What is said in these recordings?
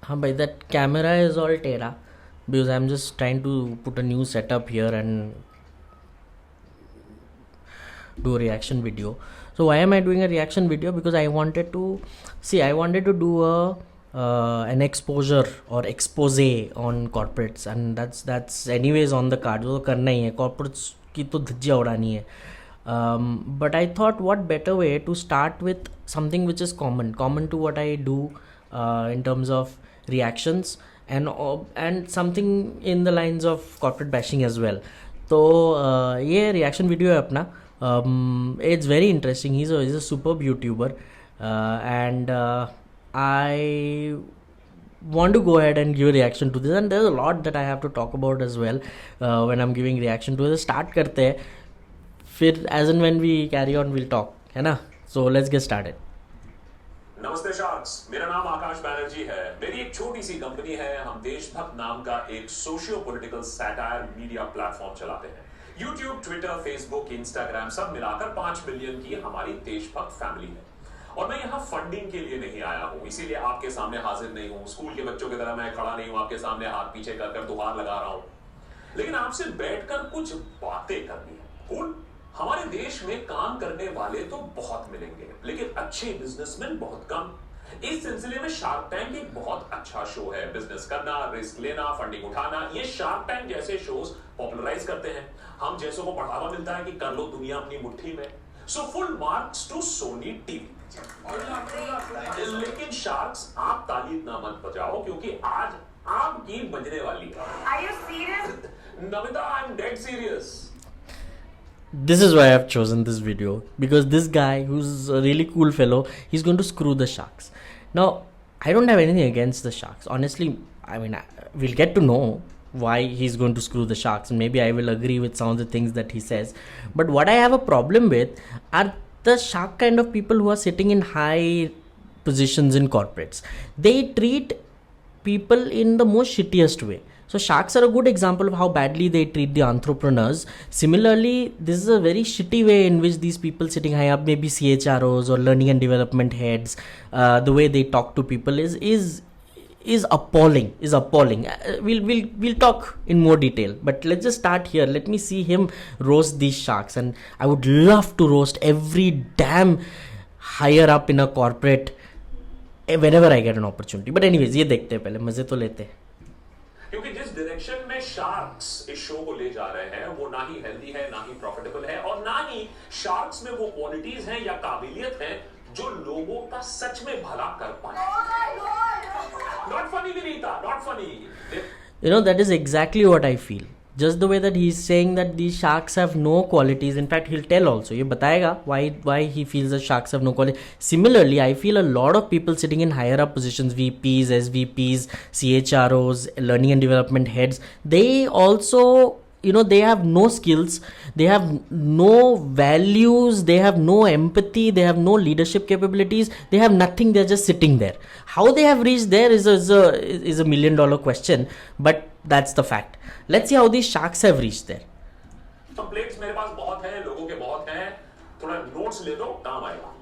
By that camera is all Tera because I'm just trying to put a new setup here and do a reaction video. So why am I doing a reaction video? Because I wanted to do a an exposure or expose on corporates, and that's anyways on the card. वो तो करना ही है, corporates की तो धज्जियाँ उड़ानी है. But I thought what better way to start with something which is common to what I do in terms of reactions and something in the lines of corporate bashing as well. तो ये reaction video है अपना. It's very interesting. He's a superb YouTuber, and I want to go ahead and give a reaction to this, and there's a lot that I have to talk about as well when I'm giving reaction to this. Start करते हैं, फिर as and when we carry on we'll talk, है ना? So let's get started. नमस्ते sharks, मेरा नाम आकाश बैनर्जी है. मेरी एक छोटी सी कंपनी है. हम देशभक्त नाम का एक socio political satire media platform चलाते हैं. YouTube, Twitter, Facebook, Instagram सब मिलाकर 5 मिलियन की हमारी देशभक्त फैमिली है. और मैं यहाँ फंडिंग के लिए नहीं आया हूँ, इसीलिए आपके सामने हाजिर नहीं हूँ. स्कूल के बच्चों की तरह मैं खड़ा नहीं हूँ आपके सामने हाथ पीछे कर दुहार लगा रहा हूँ. लेकिन आपसे बैठकर कुछ बातें करनी है. कूल. हमारे देश में काम करने वाले तो बहुत मिलेंगे, लेकिन अच्छे बिजनेसमैन बहुत कम. इस सिलसिले में शार्क टैंक एक बहुत अच्छा शो है. बिजनेस करना, रिस्क लेना, फंडिंग उठाना, ये शार्क टैंक जैसे शोज पॉपुलराइज करते हैं. हम जैसों को बढ़ावा मिलता है कि कर लो दुनिया अपनी मुट्ठी में. So full marks to Sony TV. लेकिन शार्क्स, आप ताली ना मत बजाओ क्योंकि आज आपकी बजने वाली है. Are you serious? Namita, I am dead serious. This is why I've chosen this video, because this guy, who's a really cool fellow, he's going to screw the Sharks. Now, I don't have anything against the Sharks. Honestly, I mean, we'll get to know why he's going to screw the Sharks, and maybe I will agree with some of the things that he says. But what I have a problem with are the Shark kind of people who are sitting in high positions in corporates. They treat people in the most shittiest way. So sharks are a good example of how badly they treat the entrepreneurs. Similarly, this is a very shitty way in which these people sitting high up, maybe CHROs or learning and development heads, the way they talk to people is appalling. We'll talk in more detail, but let's just start here. Let me see him roast these sharks, and I would love to roast every damn higher up in a corporate whenever I get an opportunity. But anyways, ये देखते हैं पहले, मजे तो लेते हैं. क्योंकि जिस डायरेक्शन में शार्क्स इस शो को ले जा रहे हैं वो ना ही हेल्दी है, ना ही प्रॉफिटेबल है, और ना ही शार्क्स में वो क्वालिटीज हैं या काबिलियत है जो लोगों का सच में भला कर पाए. Not funny Vinita, not funny. You know, that is exactly what I feel. Just the way that he's saying that these sharks have no qualities. In fact, he'll tell also. ये बताएगा why he feels that sharks have no quality. Similarly, I feel a lot of people sitting in higher up positions, VPs, SVPs, CHROs, learning and development heads, they also, you know, they have no skills, they have no values, they have no empathy, they have no leadership capabilities, they have nothing. They're just sitting there. How they have reached there is a $1 million question, but that's the fact. Let's see how these sharks have reached there. Complaints मेरे पास बहुत हैं, लोगों के बहुत हैं. थोड़ा notes ले लो, काम आएगा.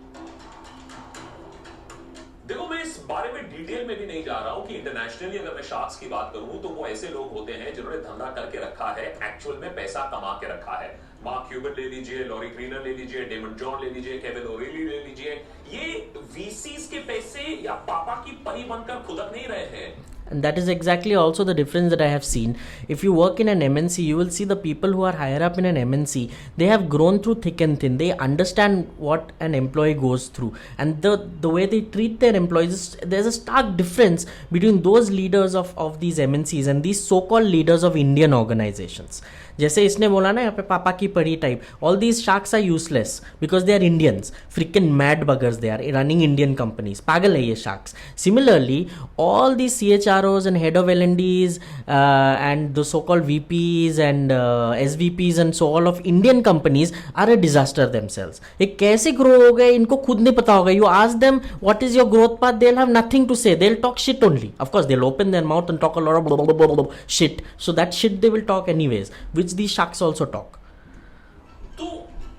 देखो, मैं इस बारे में डिटेल में भी नहीं जा रहा हूं कि इंटरनेशनली अगर मैं शार्क्स की बात करूं तो वो ऐसे लोग होते हैं जिन्होंने धंधा करके रखा है, एक्चुअल में पैसा कमा के रखा है. मार्क क्यूबन ले लीजिए, लॉरी क्रीनर ले लीजिए, डेमन जॉन ले लीजिए, केविन ओरेली ले लीजिए. ये वीसीज के पैसे या पापा की परी बनकर खुदक नहीं रहे हैं. And that is exactly also the difference that I have seen. If you work in an MNC, you will see the people who are higher up in an MNC, they have grown through thick and thin. They understand what an employee goes through. And the way they treat their employees, there's a stark difference between those leaders of these MNCs and these so-called leaders of Indian organizations. जैसे इसने बोला ना यहाँ पे पापा की परी type, all these sharks are useless because they are Indians, freaking mad buggers, they are running Indian companies. पागल है ये sharks. Similarly all the CHROs and head of L&Ds and the so-called VPs and SVPs and so all of Indian companies are a disaster themselves. ये कैसे grow हो गए इनको खुद नहीं पता होगा. You ask them what is your growth path, they'll have nothing to say. They'll talk shit only. Of course they'll open their mouth and talk a lot of blah, blah, blah, blah, blah, shit. So that shit they will talk anyways, which these sharks also talk. तो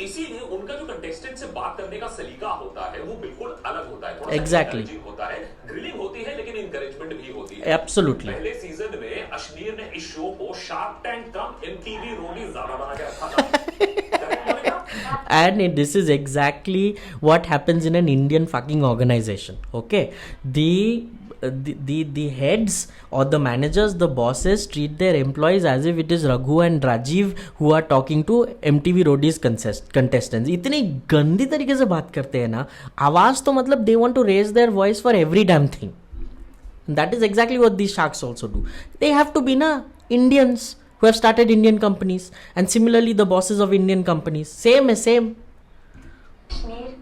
इसीलिए उनका जो contestant से बात करने का सलीका होता है वो बिल्कुल अलग होता है. थोड़ा Exactly. होता है, ग्रिलिंग होती है, लेकिन इंकरेजमेंट भी होती है। एब्सोल्युटली। पहले सीजन में अश्नीर ने इस शो को शार्क टैंक कम एमटीवी रोडी ज्यादा बना के रखा था। Correct बोले ना? And this is exactly what happens in an Indian fucking organization. Okay, the heads or the managers, the bosses treat their employees as if it is Raghu and Rajiv who are talking to MTV Roadies contestants. इतनी गंदी तरीके से बात करते हैं ना, आवाज तो मतलब they want to raise their voice for every damn thing. That is exactly what these sharks also do. They have to be Indians who have started Indian companies, and similarly the bosses of Indian companies. Same है, same. Kashmir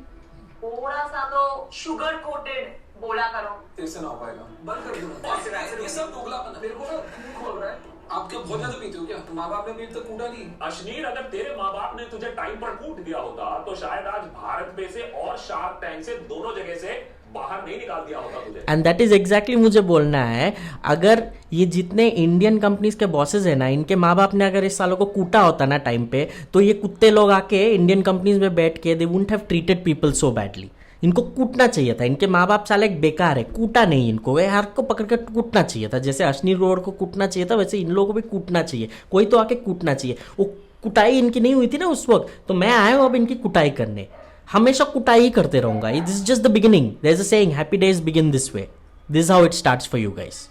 थोड़ा सा तो sugar coated बोला करो। तेरे से ना हो पाएगा, बंद कर दो। ये सब दोगलापन है, मेरे को ना खून खोल रहा है। आप क्या बहुत ज्यादा पीते हो क्या? माँ बाप ने अभी तक कूटा नहीं। अश्नीर, अगर तेरे माँ बाप ने तुझे टाइम पर कूट दिया होता तो शायद आज भारत में से और शार्क टैंक से दोनों जगह से बाहर नहीं निकाल दिया होता तुझे। एंड दैट इज एग्जैक्टली मुझे बोलना है, अगर ये जितने इंडियन कंपनीज के बॉसेस हैं ना, इनके माँ बाप ने अगर इस सालों को कूटा होता ना टाइम पे, तो ये कुत्ते लोग आके इंडियन कंपनीज में बैठ के they wouldn't have treated people so badly. इनको कूटना चाहिए था, इनके माँ बाप साले बेकार है, कूटा नहीं इनको, हर को पकड़ कर कूटना चाहिए था। जैसे अश्नीर रोड को कूटना चाहिए था, वैसे इन लोगों को भी कूटना चाहिए, कोई तो आके कूटना चाहिए। वो कुटाई इनकी नहीं हुई थी ना उस वक्त, तो मैं आया हूँ अब इनकी कुटाई करने। हमेशा कुटाई ही करते रहूंगा। This is just the beginning. There is a saying, happy days begin this way. This is how it starts for you guys.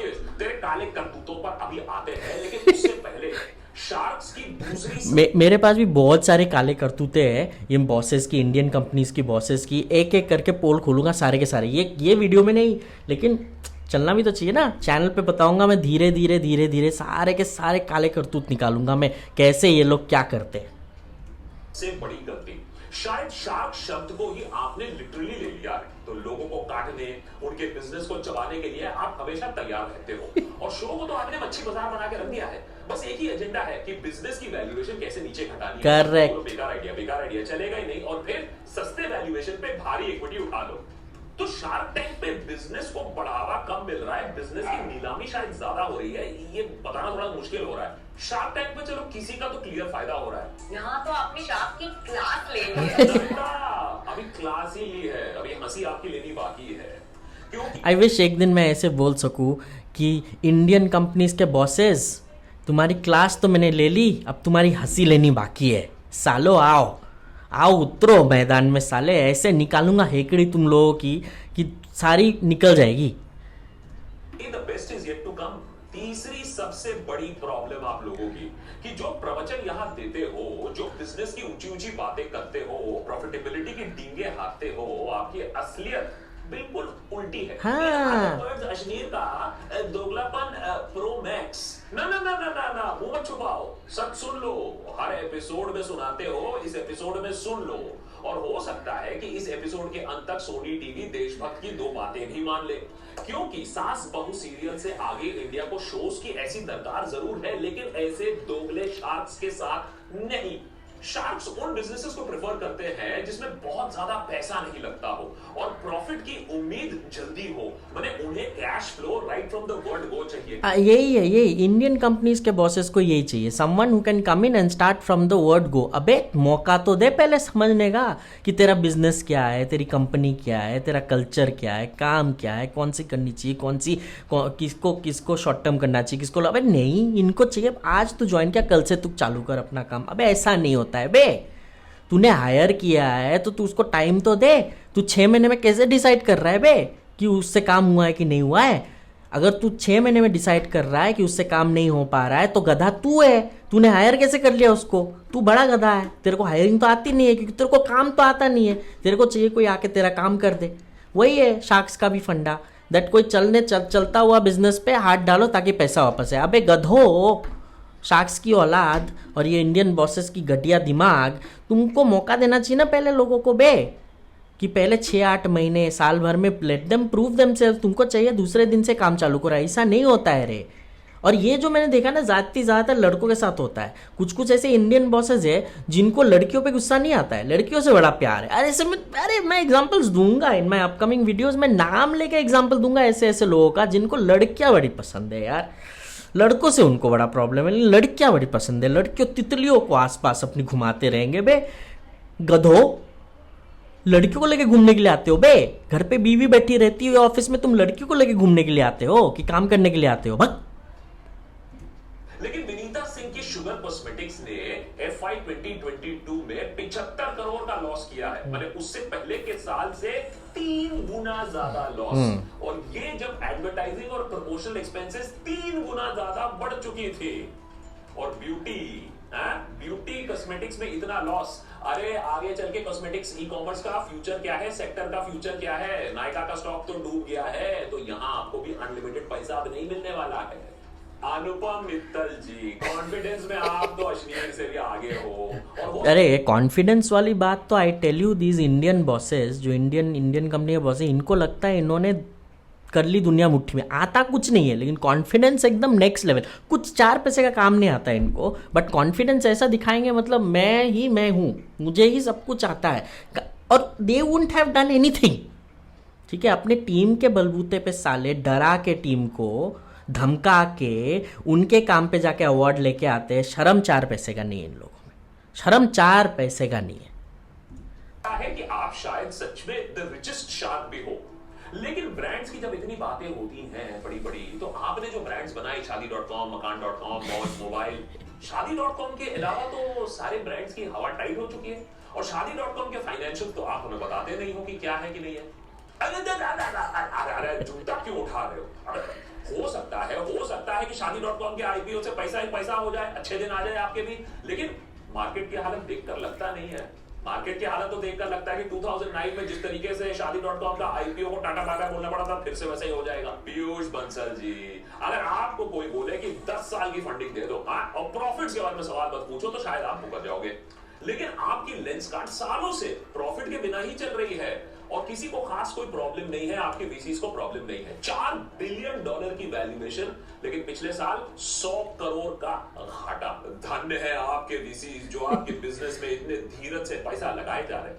तेरे काले करतूतों पर अभी आते हैं, लेकिन उससे पहले शार्क्स की दूसरी मेरे पास भी बहुत सारे काले करतूते हैं, ये बॉसेस की, इंडियन कंपनीज की बॉसेस की। एक एक करके पोल खोलूंगा सारे के सारे, ये वीडियो में नहीं, लेकिन चलना भी तो चाहिए ना। चैनल पे बताऊंगा मैं, धीरे धीरे सारे के सारे काले करतूत निकालूंगा मैं, कैसे ये लोग क्या करते हैं। से बड़ी गलती शायद शार्क शब्द को ही आपने लिटरली ले लिया है। तो लोगों को काटने, उनके बिजनेस को चबाने के लिए आप हमेशा तैयार रहते हो, और शो को तो आपने मच्छी बाजार बना के रख दिया है। बस एक ही एजेंडा है कि बिजनेस की वैल्यूएशन कैसे नीचे घटानी है। Correct. तो बेकार आइडिया चलेगा ही नहीं, और फिर सस्ते वैल्यूएशन पे भारी इक्विटी उठा लो। तो शार्क टैंक पे बिजनेस को बढ़ावा कम मिल रहा है, बिजनेस की नीलामी शायद ज्यादा हो रही है, ये बताना थोड़ा मुश्किल हो रहा है। शार्क टैंक पे चलो किसी का तो क्लियर फायदा हो रहा है। यहाँ तो आपने शार्क की क्लास ले ली है। अभी क्लास ही ली है, अभी हंसी आपकी लेनी बाकी है, क्योंकि आई विश एक दिन मैं ऐसे बोल सकूं कि इंडियन कंपनीज के बॉसेस, तुम्हारी क्लास तो मैंने ले ली, अब तुम्हारी हंसी लेनी बाकी है। सालो आओ उतरो मैदान में साले, ऐसे निकालूंगा हेकड़ी तुम लोगों की कि सारी निकल जाएगी। The best is yet to come. तीसरी सबसे बड़ी प्रॉब्लम आप लोगों की, कि जो प्रवचन यहाँ देते हो, जो बिजनेस की ऊंची ऊंची बातें करते हो, प्रॉफिटेबिलिटी की डींगे हाथते हो, आपकी असलियत बिल्कुल उल्टी है। हाँ। अश्नीर का दोगलापन प्रो मैक्स। ना मुंह मत छुपाओ, सच सुन लो। हर एपिसोड में सुनाते हो, इस एपिसोड में सुन लो, और हो सकता है कि इस एपिसोड के अंत तक सोनी टीवी देशभक्त की दो बातें भी मान ले, क्योंकि सास बहू सीरियल से आगे इंडिया को शोज की ऐसी दरकार जरूर है, लेकिन ऐसे दोगले शार्क्स के साथ नहीं। शार्क्स उन बिजनेसेस को प्रेफर करते हैं जिसमें बहुत ज्यादा पैसा नहीं लगता हो और प्रॉफिट की उम्मीद जल्दी हो। माने उन्हें cash flow right from the word go चाहिए। यही इंडियन कंपनीज के बॉसेस को यही चाहिए, someone who can come in and start from the word go. अबे मौका तो दे पहले समझने का कि तेरा बिजनेस क्या है, तेरी कंपनी क्या है, तेरा कल्चर क्या है, काम क्या है, कौन सी करनी चाहिए, किसको शॉर्ट टर्म करना चाहिए, किसको। अबे नहीं, इनको चाहिए आज तू ज्वाइन किया, कल से तू चालू कर अपना काम। अबे ऐसा नहीं होता है बे, तूने हायर किया है तो तू उसको टाइम तो दे। तू 6 महीने में कैसे डिसाइड कर रहा है बे कि उससे काम हुआ है कि नहीं हुआ है? अगर तू 6 महीने में डिसाइड कर रहा है कि उससे काम नहीं हो पा रहा है तो गधा तू है। तूने हायर कैसे कर लिया उसको? तू बड़ा गधा है, तेरे को हायरिंग तो आती नहीं है क्योंकि तेरे को काम तो आता नहीं है। तेरे को चाहिए कोई आके तेरा काम कर दे। वही है शार्क्स का भी फंडा, दैट कोई चलता हुआ बिजनेस पे हाथ डालो ताकि पैसा वापस आए। अबे गधो, शार्क्स की औलाद और ये इंडियन बॉसेस की घटिया दिमाग, तुमको मौका देना चाहिए ना पहले लोगों को बे, कि पहले 6-8 महीने साल भर में लेट देम प्रूव देमसेल्फ। तुमको चाहिए दूसरे दिन से काम चालू करो, ऐसा नहीं होता है रे। और ये जो मैंने देखा ना ज़्यादातर लड़कों के साथ होता है। कुछ ऐसे इंडियन बॉसेस है जिनको लड़कियों पे गुस्सा नहीं आता है, लड़कियों से बड़ा प्यार है। अरे मैं एग्जांपल्स दूंगा इन माय अपकमिंग वीडियोस में, नाम लेके एग्जांपल दूंगा ऐसे लोगों का जिनको लड़कियां बड़ी पसंद है यार। लड़कों से उनको बड़ा प्रॉब्लम है, लड़कियां बड़ी पसंद है। लड़कियों तितलियों को आसपास अपनी घुमाते रहेंगे बे गधो। लड़कियों को लेके घूमने के लिए आते हो बे? घर पे बीवी बैठी रहती है ऑफिस में, तुम लड़कियों को लेके घूमने के लिए आते हो कि काम करने के लिए आते हो? भग। लेकिन विनीता सिंह की शुगर कॉस्मेटिक्स ने FY 2022 में 75 करोड़ का लॉस किया है, मैंने उससे पहले के साल से 3 गुना ज्यादा लॉस। और ये जब एडवर्टाइजिंग और प्रमोशनल एक्सपेंसेस 3 गुना ज्यादा बढ़ चुकी थी। और ब्यूटी कॉस्मेटिक्स में इतना लॉस, अरे आगे चल के कॉस्मेटिक्स ई कॉमर्स का फ्यूचर क्या है, सेक्टर का फ्यूचर क्या है? नायका का स्टॉक तो डूब गया है, तो यहां आपको भी अनलिमिटेड पैसा अब नहीं मिलने वाला है। अनुपम मित्तल जी, कॉन्फिडेंस में आप तो अश्नीर से भी आगे हो। और अरे कॉन्फिडेंस वाली बात तो I tell you, these Indian bosses जो इंडियन कंपनी के बॉसेस, इनको लगता है इन्होंने कर ली दुनिया मुट्ठी में। आता कुछ नहीं है, लेकिन कॉन्फिडेंस एकदम नेक्स्ट लेवल। कुछ 4 पैसे का काम नहीं आता इनको, बट कॉन्फिडेंस ऐसा दिखाएंगे मतलब मैं हूँ, मुझे ही सब कुछ आता है। और they wouldn't have done anything, ठीक है? अपने टीम के बलबूते पे साले डरा के, टीम को धमका के, उनके काम पे जाके अवार्ड लेके आते हैं। शर्म 4 पैसे का नहीं है इन लोगों में, शर्म 4 पैसे का नहीं है। कि आप शायद सच में द रिचेस्ट शार्क भी हो, लेकिन ब्रांड्स की जब इतनी बातें होती हैं बड़ी बड़ी, तो आपने जो ब्रांड्स बनाए, शादी.com, मकान.com, मौज मोबाइल, शादी.com के अलावा तो सारे ब्रांड्स की हवा टाइट हो चुकी है। और शादी.com के फाइनेंशियल तो आप हमें बताते नहीं हो कि क्या है कि नहीं है। अरे जूता क्यों उठा रहे हो? हो सकता है कि शादी.com के IPO से पैसा ही पैसा हो जाए, अच्छे दिन आ जाए आपके भी, लेकिन मार्केट की हालत देखकर लगता नहीं है। मार्केट की हालत तो देखकर लगता है कि 2009 में जिस तरीके से शादी.com का IPO को टाटा बाय बोलना पड़ा था, फिर से वैसे ही हो जाएगा। पीयूष बंसल जी, अगर आपको कोई बोले कि 10 साल की फंडिंग दे दो और प्रॉफिट्स के बारे में सवाल मत पूछो, तो शायद आप मुकर जाओगे। लेकिन आपकी लेंस कार्ड सालों से प्रॉफिट के बिना ही चल रही है और किसी को खास कोई प्रॉब्लम नहीं है, आपके VCs को प्रॉब्लम नहीं है। $4 बिलियन की वैल्यूएशन, लेकिन पिछले साल 100 करोड़ का घाटा। धन्य है आपके VCs जो आपके बिजनेस में इतने धीरज से पैसा लगाए जा रहे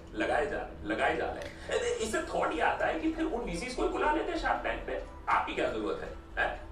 हैं। इससे थॉट ये आता है कि फिर उन VCs को बुला लेते हैं शार्क टैंक पे। आपकी क्या जरूरत है?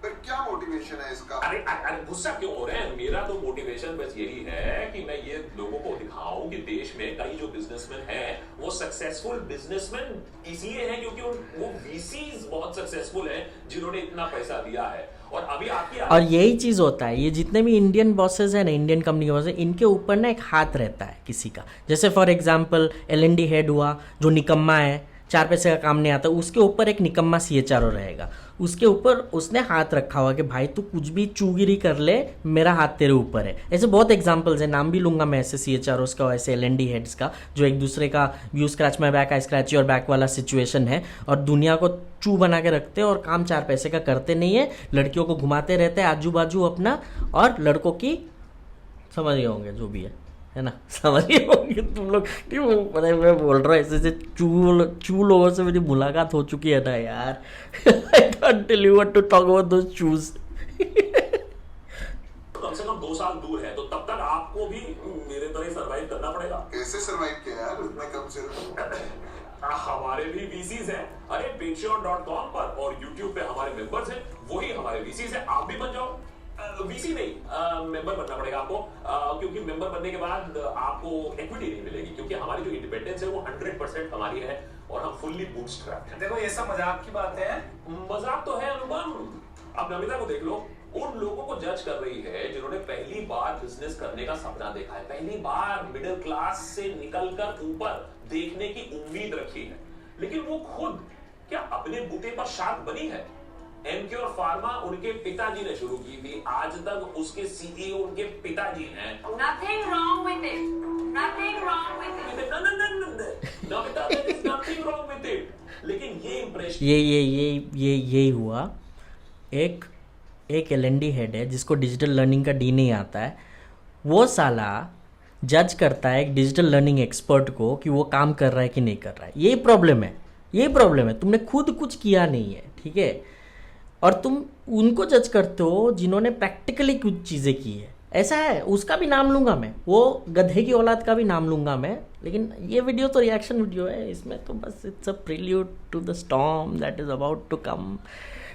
पर क्या मोटिवेशन है इसका? अरे गुस्सा क्यों हो रहे हैं? मेरा तो मोटिवेशन बस यही है कि मैं ये लोगों को दिखाऊं कि देश में कई जो बिजनेसमैन हैं, वो सक्सेसफुल बिजनेसमैन इसलिए हैं क्योंकि वो VCs बहुत सक्सेसफुल हैं जिन्होंने इतना पैसा दिया है। और अभी आपकी और यही चीज़ होता है, ये जितने भी इंडियन बॉसेस हैं ना, इंडियन कंपनी के बॉसेस, इनके ऊपर ना एक हाथ रहता है किसी का। जैसे फॉर एग्जांपल L&D हेड हुआ, जो निकम्मा है, 4 पैसे का काम नहीं आता, उसके ऊपर एक निकम्मा CHRO रहेगा। उसके ऊपर उसने हाथ रखा हुआ कि भाई तू कुछ भी चूगिरी कर ले, मेरा हाथ तेरे ऊपर है। ऐसे बहुत एग्जांपल्स हैं, नाम भी लूंगा मैं ऐसे CHROs का, ऐसे L&D हेड्स का, जो एक दूसरे का you scratch my back, I scratch your back वाला सिचुएशन है, और दुनिया को चू बना के रखते हैं और काम 4 पैसे का करते नहीं है। लड़कियों को घुमाते रहते हैं आजू बाजू अपना, और लड़कों की समझ गए होंगे जो भी है ना, समझ गए होंगे तुम लोग। क्यों मैं बोल रहा हूँ ऐसे चू लोगों से मेरी मुलाकात हो चुकी है ना यार। I can't tell you what to talk about those shoes. कम से कम 2 साल दूर है, तो तब तक आपको भी मेरे तरह सर्वाइव करना पड़ेगा। कैसे सर्वाइव किया यार उतना कम से? हमारे भी VCs हैं, अरे patreon.com पर और YouTube पे हमारे मेंबर्स हैं, वही हमारे VCs हैं। आप भी बन जाओ। VC नहीं, मेंबर बनना पड़ेगा आपको, क्योंकि मेंबर बनने के बाद आपको इक्विटी नहीं मिलेगी, क्योंकि हमारी जो इंडिपेंडेंस है वो 100% हमारी है और हम फुल्ली बूटस्ट्रैप्ड हैं। देखो ये सब मजाक की बातें हैं। मजाक तो है अनुपम, अब नमिता को देख लो, उन लोगों को जज कर रही है जिन्होंने पहली बार बिजनेस करने का सपना देखा है, पहली बार मिडिल क्लास से निकलकर ऊपर देखने की उम्मीद रखी है, लेकिन वो खुद क्या अपने बूते पर शार्क बनी है? एमक्योर फार्मा उनके पिताजी ने शुरू की थी, आज तक उसके CEO उनके पिताजी हैं। Nothing wrong with it. Nothing wrong with it. Namita, there is nothing wrong with it. लेकिन ये इंप्रेशन ये हुआ। एक L&D हेड है जिसको डिजिटल लर्निंग का D नहीं आता है, वो साला जज करता है एक डिजिटल लर्निंग एक्सपर्ट को कि वो काम कर रहा है कि नहीं कर रहा है। यही प्रॉब्लम है, तुमने खुद कुछ किया नहीं है, ठीक है? और तुम उनको जज करते हो जिन्होंने प्रैक्टिकली कुछ चीज़ें की है। ऐसा है, उसका भी नाम लूँगा मैं, वो गधे की औलाद का भी नाम लूँगा मैं, लेकिन ये वीडियो तो रिएक्शन वीडियो है, इसमें तो बस it's a prelude to the storm that is about to come,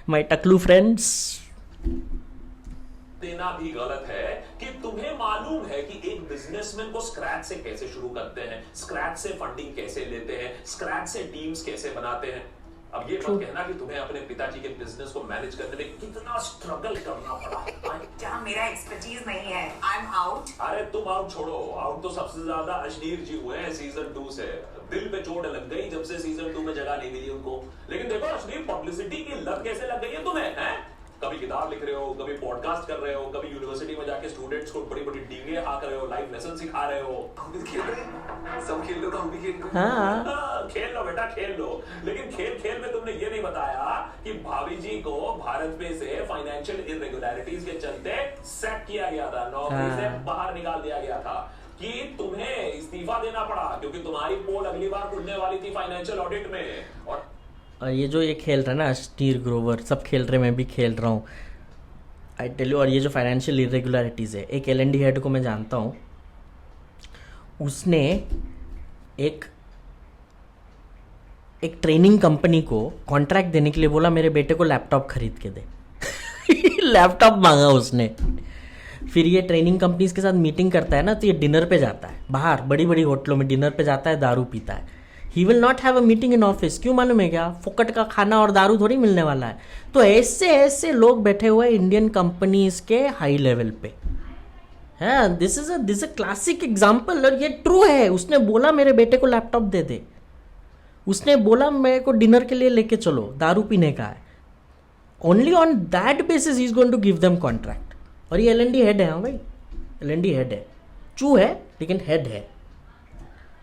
my टकलू फ्रेंड्स। देना भी गलत है कि तुम्हें मालूम है कि एक बिजनेसमैन को स्क्रैच से कैसे शुरू करते हैं, स्क्रैच से फंडिंग कैसे लेते हैं, स्क्रैच से टीम्स कैसे बनाते हैं। अब ये मत कहना कि तुम्हें अपने पिताजी के बिजनेस को मैनेज करने में कितना स्ट्रगल करना पड़ा। क्या मेरा एक्सपर्टीज नहीं है? I am out. अरे तुम आउट छोड़ो, आउट तो सबसे ज्यादा अशनीर जी हुए हैं सीजन 2 से। दिल पे चोट लग गई जब से सीजन 2 में जगह नहीं मिली उनको। लेकिन देखो अशनीर, पब्लिसिटी की लत कैसे लग गई है तुम्हें, हैं? कभी किताब लिख रहे हो, कभी पॉडकास्ट कर रहे हो, कभी यूनिवर्सिटी में जाके स्टूडेंट्स को बड़ी बड़ी डींगे हाँक रहे हो, लाइफ लेसन सिखा रहे हो। हम भी खेल रहे हैं, सब खेल रहे हो तो हम भी खेल रहे हैं। हाँ, खेल लो बेटा, खेल लो। लेकिन खेल खेल में तुमने ये नहीं बताया कि भाभी जी को भारत पे से फाइनेंशियल इरेगुलरिटीज के चलते सैक किया गया था, नौकरी से बाहर निकाल दिया गया था, कि तुम्हें इस्तीफा देना पड़ा क्योंकि तुम्हारी पोल अगली बार खुलने वाली थी फाइनेंशियल ऑडिट में। और ये जो ये खेल रहा है ना स्टीव ग्रोवर, सब खेल रहे, मैं भी खेल रहा हूँ, आई टेल यू। और ये जो फाइनेंशियल इरेगुलरिटीज़ है, एक L&D हेड को मैं जानता हूँ, उसने एक ट्रेनिंग कंपनी को कॉन्ट्रैक्ट देने के लिए बोला मेरे बेटे को लैपटॉप खरीद के दे। लैपटॉप मांगा उसने। फिर ये ट्रेनिंग कंपनीज के साथ मीटिंग करता है ना, तो ये डिनर पे जाता है, बाहर बड़ी बड़ी होटलों में डिनर पे जाता है, दारू पीता है। He will not have a meeting in office. क्यों मालूम है क्या? फुकट का खाना और दारू थोड़ी मिलने वाला है। तो ऐसे ऐसे लोग बैठे हुए इंडियन कंपनीज के हाई लेवल पे है। This is a classic example, और ये ट्रू है। उसने बोला मेरे बेटे को लैपटॉप दे दे, उसने बोला मेरे को डिनर के लिए लेके चलो, दारू पीने का है। Only on that basis he is going to give them contract. और ये L&D हेड है। हाँ भाई, L&D हेड है, चू है लेकिन हेड है।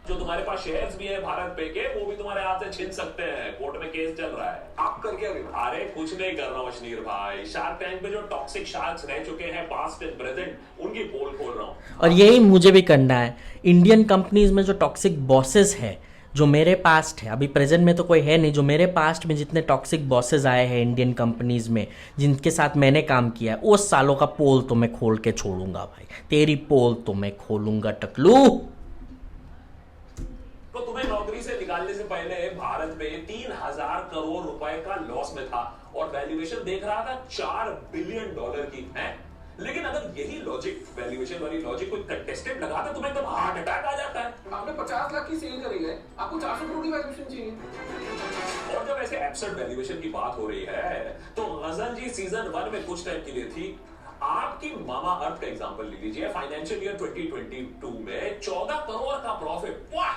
जो तुम्हारे पास शेयर्स भी है भारत पे के, वो भी तुम्हारे हाथ से छीन सकते हैं। कोर्ट में केस चल रहा है। आप कर क्या रहे हो? अरे कुछ नहीं कर रहा हूँ अशनीर भाई, शार्क टैंक पे जो टॉक्सिक शार्क्स रह चुके हैं पास्ट एंड प्रेजेंट, उनकी पोल खोल रहा हूँ। और यही मुझे भी करना है। इंडियन कंपनीज में जो टॉक्सिक बॉसेस है, जो मेरे पास्ट है, अभी प्रेजेंट में तो कोई है नहीं, जो मेरे पास्ट में जितने टॉक्सिक बॉसेस आए हैं इंडियन कंपनीज में, जिनके साथ मैंने काम किया है, उस सालों का पोल तो मैं खोल के छोड़ूंगा भाई। तेरी पोल तो मैं खोलूंगा टकलू। तो तुम्हें नौकरी से निकालने से पहले भारत में 3000 करोड़ रुपए का लॉस में था और वैल्यूएशन देख रहा था $4 बिलियन की है। लेकिन अगर यही लॉजिक, वैल्यूएशन वाली लॉजिक कोई कंटेस्टेंट लगा तो तुम्हें एकदम हार्ट अटैक आ जाता है। आपने 50 लाख की सेल करी है, आपको 400 करोड़ की वैल्यूएशन चाहिए। और जब ऐसे एब्सर्ड वैल्यूएशन की बात हो रही है, तो गजल जी सीजन 1 में कुछ टाइम के लिए थी। आपकी मामा अर्थ का एग्जांपल ले लीजिए। फाइनेंशियल ईयर 2022 में 14 करोड़ का प्रॉफिट। वाह!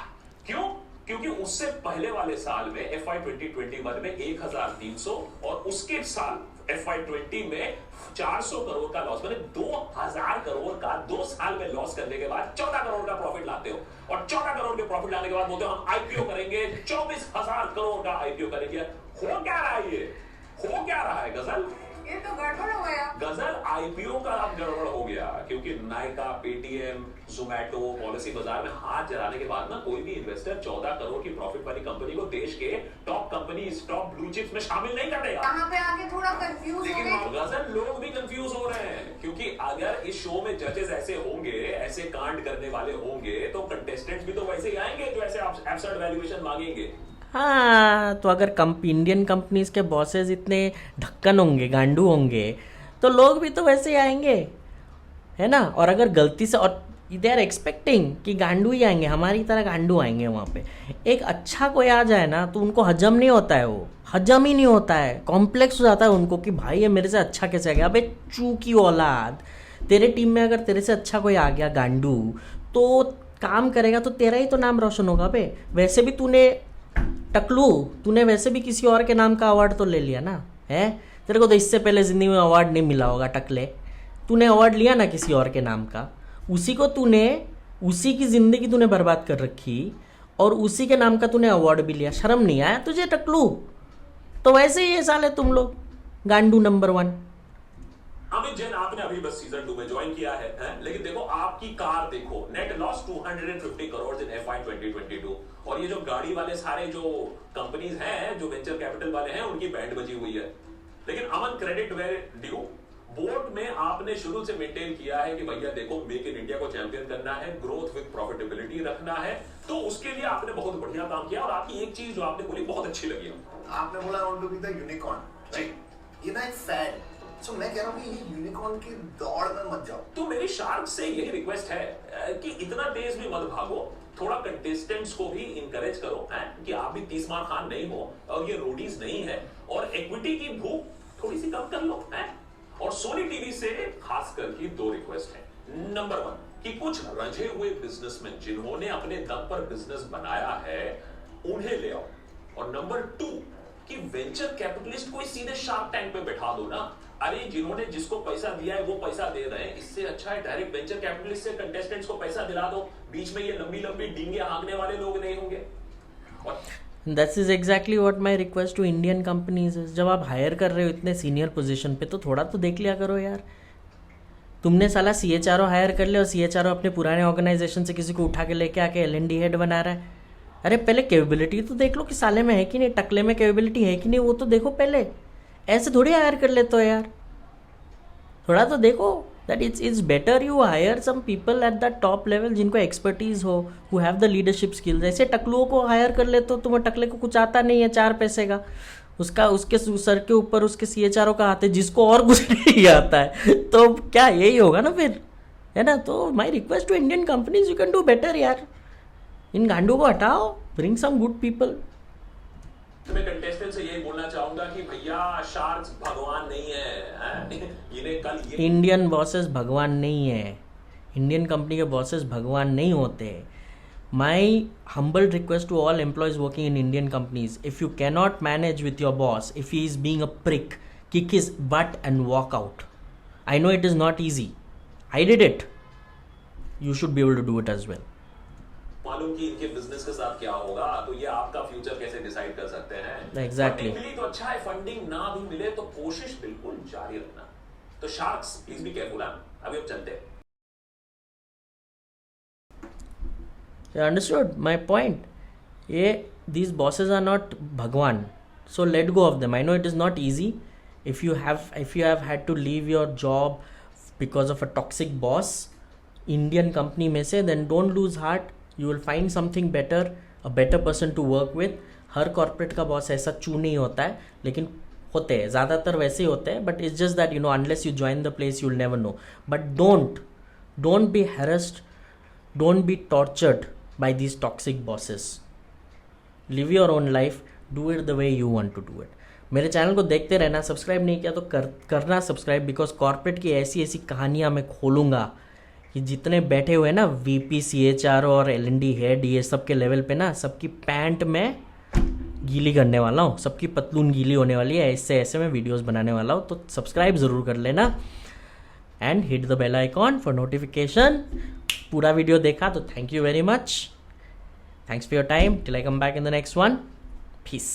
क्यों? क्योंकि उससे पहले वाले साल में FY 2021 में 1300 और उसके साल FY 20 में 400 करोड़ का लॉस, मैंने 2000 करोड़ का 2 साल में लॉस करने के बाद 14 करोड़ का प्रॉफिट लाते हो। और 14 करोड़ के प्रॉफिट लाने के बाद बोलते हो हम IPO करेंगे, 24,000 करोड़ का IPO करेंगे। हो क्या रहा है ये? हो क्या रहा है गजल? ये तो गड़बड़ हो गया। गजल IPO का अब गड़बड़ हो गया, क्योंकि नायका, पेटीएम, जोमैटो पॉलिसी बाजार में हाथ चलाने के बाद ना कोई भी इन्वेस्टर 14 करोड़ की प्रॉफिट वाली कंपनी को देश के top companies, top blue chips में शामिल नहीं कर देगा। यहाँ पे आके थोड़ा कंफ्यूज हो गए। गजल लोग भी कंफ्यूज हो रहे हैं, क्योंकि अगर इस शो में जजेस ऐसे होंगे, ऐसे कांड करने वाले होंगे, तो कंटेस्टेंट्स भी तो वैसे ही आएंगे जो ऐसे एब्सर्ड वैल्यूएशन मांगेंगे। हाँ, तो अगर इंडियन कंपनीज के बॉसेस इतने ढक्कन होंगे, गांडू होंगे, तो लोग भी तो वैसे ही आएंगे, है ना। और अगर गलती से, और दे आर एक्सपेक्टिंग कि गांडू ही आएंगे, हमारी तरह गांडू आएंगे वहाँ पे। एक अच्छा कोई आ जाए ना तो उनको हजम नहीं होता है, वो हजम ही नहीं होता है, कॉम्प्लेक्स हो जाता है उनको कि भाई ये मेरे से अच्छा कैसे आ गया। अबे चू की औलाद, तेरे टीम में अगर तेरे से अच्छा कोई आ गया गांडू, तो काम करेगा तो तेरा ही तो नाम रोशन होगा। बे वैसे भी तूने वैसे भी किसी और के नाम का अवार्ड तो ले लिया ना, है। तेरे को तो इससे पहले ज़िंदगी में अवार्ड नहीं मिला होगा टकले। तूने अवार्ड लिया ना किसी और के नाम का, उसी की ज़िंदगी तूने बर्बाद कर रखी और उसी के नाम का तूने अवार्ड भी लिया। शर्म नहीं आया तुझे टकलू? तो वैसे ही ये साले तुम लोग गांडू नंबर 1। अमित जैन, आपने अभी बस सीजन 2 में ज्वाइन किया है, लेकिन देखो आपकी कार देखो, नेट लॉस 250 करोड़ इन FY 2022। और ये जो गाड़ी वाले सारे जो कंपनीज हैं, जो वेंचर कैपिटल वाले हैं, उनकी बैंड बजी हुई है। लेकिन अमन, क्रेडिट वेयर ड्यू, बोर्ड में आपने शुरू से मेंटेन किया है कि भैया देखो मेक इन इंडिया को चैंपियन करना है, ग्रोथ विद प्रॉफिटेबिलिटी रखना है। तो उसके लिए आपने बहुत बढ़िया काम किया। और आपकी एक चीज जो आपने बोली बहुत अच्छी लगी, आपने बोला I want to be the unicorn, right? ये ना एक फैड, सो मैं कह रहा हूँ कि ये यूनिकॉर्न की दौड़ में मत जाओ। तो मेरी शार्क से यही रिक्वेस्ट है कि इतना तेज भी मत भागो, थोड़ा कंटेस्टेंट्स को भी इंकरेज करो कि आप भी तीसमान खान नहीं हो और ये रोडीज नहीं है, और इक्विटी की भूख थोड़ी सी कम कर लो और सोनी टीवी से खासकर की 2 रिक्वेस्ट है। नंबर 1 कि कुछ रंझे हुए बिजनेसमैन जिन्होंने अपने दम पर बिजनेस बनाया है उन्हें ले आओ, और नंबर 2 कि वेंचर कैपिटलिस्ट को सीधे शार्क टैंक पे बैठा दो ना। अरे जिन्होंने जिसको पैसा दिया है वो पैसा दे रहे हैं, इससे अच्छा है डायरेक्ट वेंचर कैपिटलिस्ट से कंटेस्टेंट्स को पैसा दिला दो, बीच में ये लंबी लंबी डींगे हाँकने वाले लोग नहीं होंगे। और that's is exactly what my request to Indian companies is. जब आप हायर कर रहे हो इतने सीनियर पोजीशन पे तो थोड़ा तो देख लिया करो यार। तुमने साला CHRO हायर कर लिया और CHRO अपने पुराने ऑर्गेनाइजेशन से किसी को उठा के लेके आके L&D हेड बना रहा है। अरे पहले कैपेबिलिटी तो देख लो कि साले में है कि नहीं, टकले में कैपेबिलिटी है कि नहीं, वो तो देखो पहले। ऐसे थोड़ी हायर कर लेते हो यार, थोड़ा तो देखो that it's better you hire some people at the top level जिनको एक्सपर्टीज हो, who have the leadership skills. ऐसे टकलुओं को हायर कर लेते हो, तुम्हें टकले को कुछ आता नहीं है 4 पैसे का, उसके सर के ऊपर उसके CHRO का हाथ है जिसको और कुछ नहीं आता है, तो क्या यही होगा ना फिर, है ना। तो my request to Indian companies, you can do better यार। इन गांडों को हटाओ, ब्रिंग सम गुड पीपल। मैं कंटेस्टेंट से यही बोलना चाहूंगा कि भैया शार्क्स भगवान नहीं है, इन्हें कल ये इंडियन बॉसेस भगवान नहीं है, इंडियन कंपनी के बॉसेस भगवान नहीं होते। My humble request to all employees working in Indian companies, if you cannot manage with your boss, if he is being a prick, kick his butt and walk out. I know it is not easy. I did it. You should be able to do it as well. मालूम कि इनके business के साथ क्या होगा, तो ये आपका फ्यूचर कैसे डिसाइड कर सकते हैं। Exactly. फंडिंग मिली तो अच्छा है, फंडिंग ना भी मिले तो कोशिश बिल्कुल जारी रखना। तो शार्क्स प्लीज बी केयरफुल। अभी अब चलते हैं। You understood my point? These bosses are not Bhagwan, so let go of them. I know it is not easy. If you have had to leave your job because of a toxic boss, Indian company में से, then don't lose heart. You will find something better, a better person to work with. Her corporate का boss ऐसा चू नहीं होता है, लेकिन होते हैं, ज़्यादातर वैसे ही होते हैं, but it's just that unless you join the place you will never know. But don't be harassed, don't be tortured by these toxic bosses. Live your own life, do it the way you want to do it. मेरे channel को देखते रहना, subscribe नहीं किया तो करना subscribe, because corporate की ऐसी कहानियाँ मैं खोलूँगा कि जितने बैठे हुए ना VP, CHRO और L&D हेड, ये सब के लेवल पे ना सबकी पैंट में गीली करने वाला हूँ, सबकी पतलून गीली होने वाली है। ऐसे मैं वीडियोस बनाने वाला हूँ, तो सब्सक्राइब ज़रूर कर लेना and hit the bell icon for notification. पूरा वीडियो देखा तो thank you very much, thanks for your time, till I come back in the next one, piece.